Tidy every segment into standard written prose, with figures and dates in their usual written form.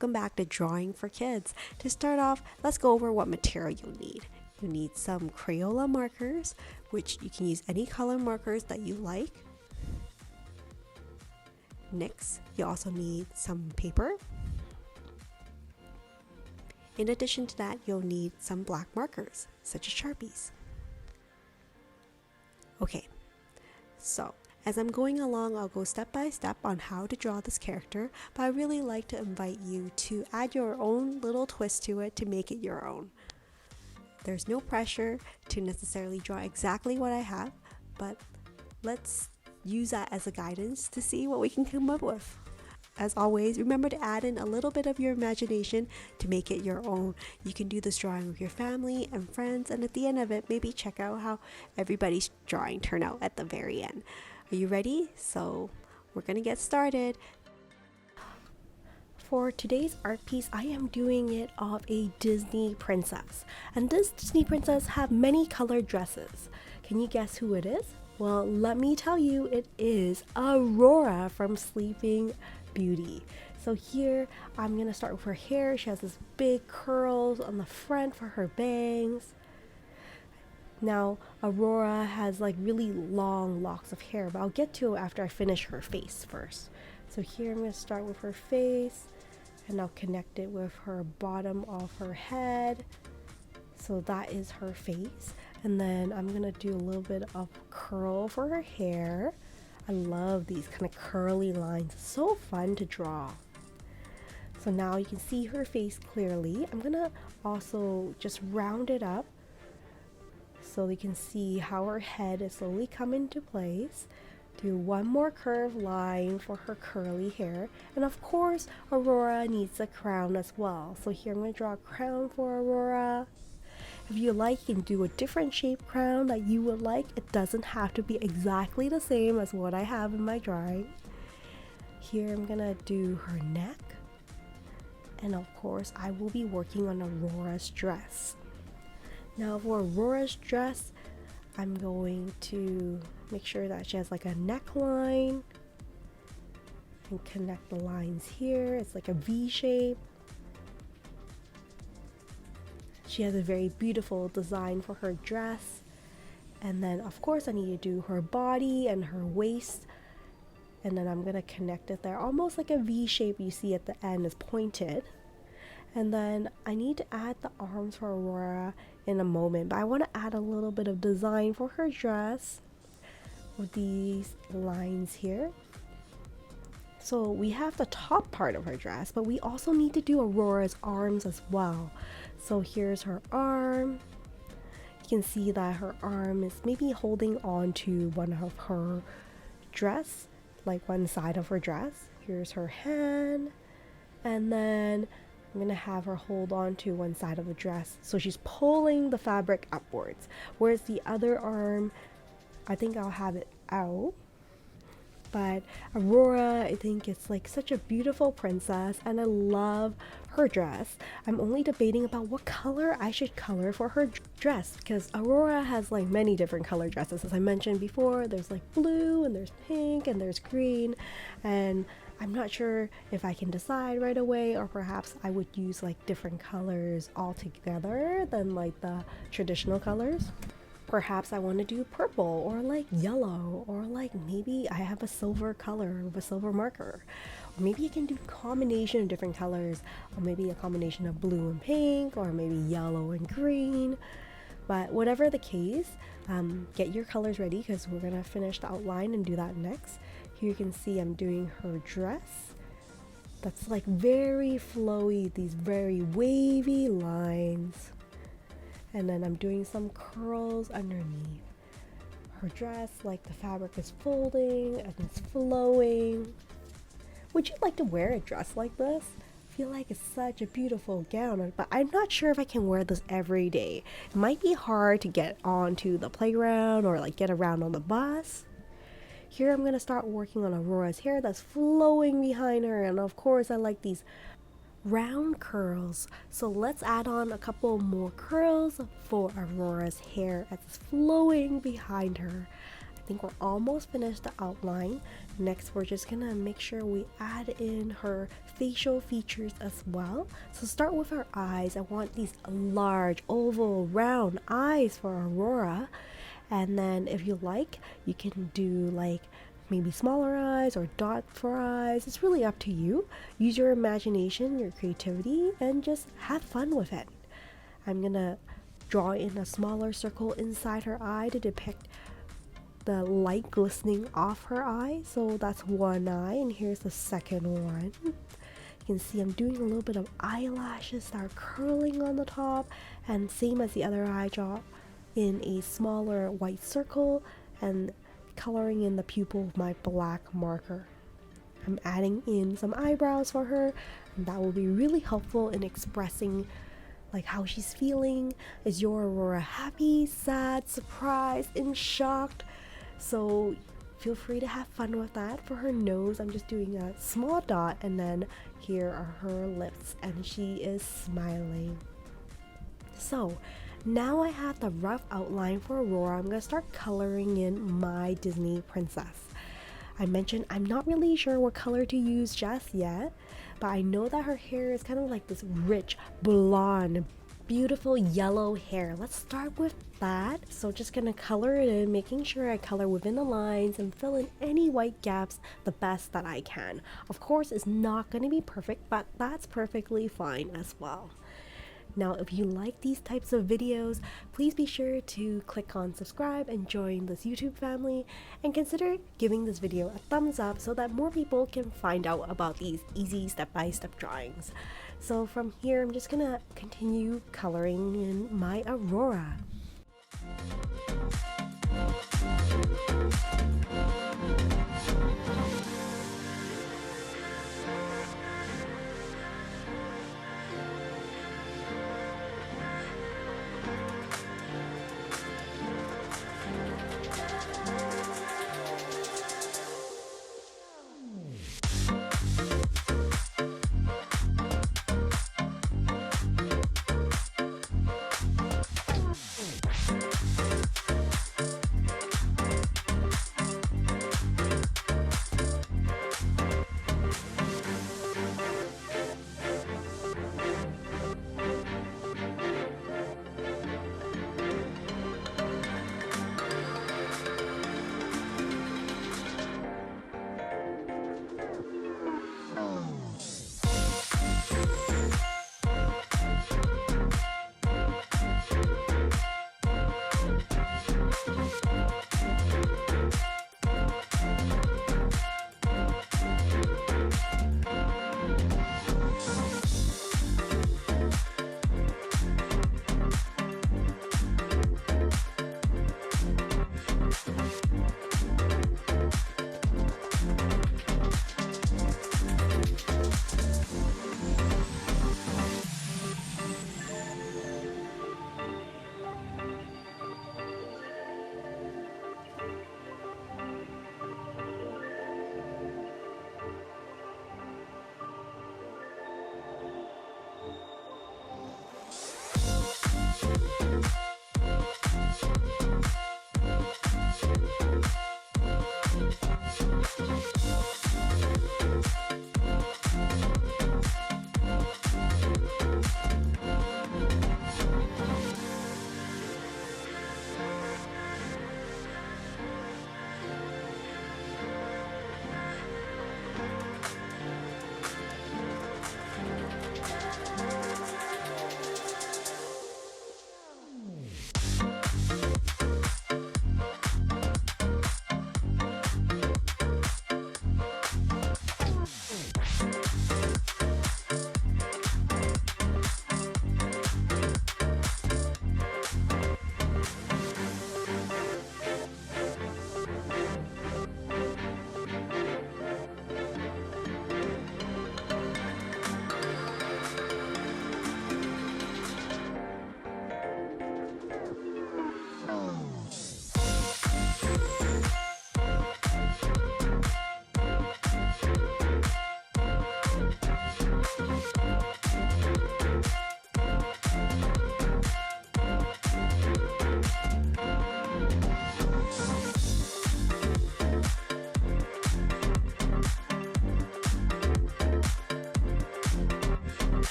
welcome back to Drawing for Kids. To start off, let's go over what material you'll need. You need some Crayola markers, which you can use any color markers that you like. Next, you also need some paper. In addition to that, you'll need some black markers, such as Sharpies. Okay, so as I'm going along, I'll go step by step on how to draw this character, but I really like to invite you to add your own little twist to it to make it your own. There's no pressure to necessarily draw exactly what I have, but let's use that as a guidance to see what we can come up with. As always, remember to add in a little bit of your imagination to make it your own. You can do this drawing with your family and friends, and at the end of it, maybe check out how everybody's drawing turned out at the very end. Are you ready? So we're gonna get started. For today's art piece, I am doing it of a Disney princess. And this Disney princess have many colored dresses. Can you guess who it is? Well, let me tell you, it is Aurora from Sleeping Beauty. So here, I'm gonna start with her hair. She has this big curls on the front for her bangs. Now, Aurora has like really long locks of hair, but I'll get to it after I finish her face first. So here I'm going to start with her face, and I'll connect it with her bottom of her head. So that is her face. And then I'm going to do a little bit of curl for her hair. I love these kind of curly lines. It's so fun to draw. So now you can see her face clearly. I'm going to also just round it up, so we can see how her head is slowly coming into place. Do one more curved line for her curly hair. And of course, Aurora needs a crown as well. So here I'm going to draw a crown for Aurora. If you like, you can do a different shape crown that you would like. It doesn't have to be exactly the same as what I have in my drawing. Here I'm going to do her neck. And of course, I will be working on Aurora's dress. Now for Aurora's dress, I'm going to make sure that she has like a neckline and connect the lines here. It's like a V shape. She has a very beautiful design for her dress. And then of course I need to do her body and her waist. And then I'm gonna connect it there, almost like a V shape you see at the end is pointed. And then I need to add the arms for Aurora in a moment, but I want to add a little bit of design for her dress with these lines here. So we have the top part of her dress, but we also need to do Aurora's arms as well. So here's her arm. You can see that her arm is maybe holding on to one of her dress, like one side of her dress. Here's her hand, and then I'm going to have her hold on to one side of the dress. So she's pulling the fabric upwards. Whereas the other arm, I think I'll have it out. But Aurora, I think it's like such a beautiful princess, and I love her dress. I'm only debating about what color I should color for her dress, because Aurora has like many different color dresses. As I mentioned before, there's like blue, and there's pink, and there's green, and I'm not sure if I can decide right away, or perhaps I would use like different colors altogether than like the traditional colors. Perhaps I want to do purple or like yellow, or like maybe I have a silver color with a silver marker. Or maybe I can do a combination of different colors, or maybe a combination of blue and pink, or maybe yellow and green. But whatever the case, get your colors ready because we're going to finish the outline and do that next. Here you can see I'm doing her dress. That's like very flowy, these very wavy lines. And then I'm doing some curls underneath her dress, like the fabric is folding and it's flowing. Would you like to wear a dress like this? I feel like it's such a beautiful gown, but I'm not sure if I can wear this every day. It might be hard to get onto the playground or like get around on the bus. Here I'm going to start working on Aurora's hair that's flowing behind her, and of course I like these round curls. So let's add on a couple more curls for Aurora's hair as it's flowing behind her. I think we're almost finished the outline. Next, we're just gonna make sure we add in her facial features as well. So start with her eyes. I want these large, oval, round eyes for Aurora. And then if you like, you can do like maybe smaller eyes or dot for eyes. It's really up to you. Use your imagination, your creativity, and just have fun with it. I'm gonna draw in a smaller circle inside her eye to depict the light glistening off her eye. So that's one eye, and here's the second one. You can see I'm doing a little bit of eyelashes that are curling on the top, and same as the other eye, draw in a smaller white circle and coloring in the pupil with my black marker. I'm adding in some eyebrows for her, and that will be really helpful in expressing like how she's feeling. Is your Aurora happy, sad, surprised, and shocked? So feel free to have fun with that. For her nose, I'm just doing a small dot, and then here are her lips, and she is smiling. So now I have the rough outline for Aurora. I'm gonna start coloring in my Disney princess. I mentioned I'm not really sure what color to use just yet, but I know that her hair is kind of like this rich, blonde, beautiful yellow hair. Let's start with that. So just gonna color it in, making sure I color within the lines and fill in any white gaps the best that I can. Of course, it's not gonna be perfect, but that's perfectly fine as well. Now, if you like these types of videos, please be sure to click on subscribe and join this YouTube family, and consider giving this video a thumbs up so that more people can find out about these easy step-by-step drawings. So from here, I'm just gonna continue coloring in my Aurora.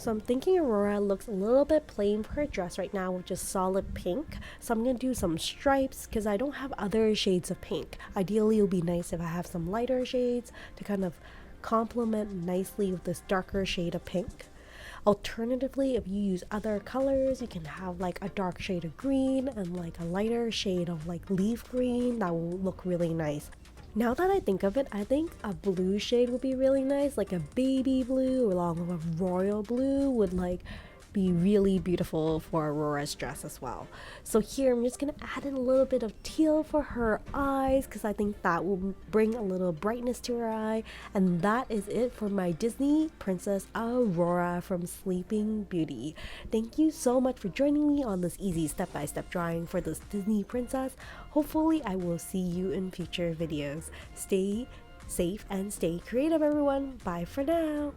So I'm thinking Aurora looks a little bit plain for her dress right now with just solid pink. So I'm going to do some stripes because I don't have other shades of pink. Ideally, it would be nice if I have some lighter shades to kind of complement nicely with this darker shade of pink. Alternatively, if you use other colors, you can have like a dark shade of green and like a lighter shade of like leaf green. That will look really nice. Now that I think of it, I think a blue shade would be really nice, like a baby blue along with a royal blue would like be really beautiful for Aurora's dress as well. So here I'm just gonna add in a little bit of teal for her eyes because I think that will bring a little brightness to her eye. And that is it for my Disney Princess Aurora from Sleeping Beauty. Thank you so much for joining me on this easy step-by-step drawing for this Disney princess. Hopefully I will see you in future videos. Stay safe and stay creative, everyone. Bye for now.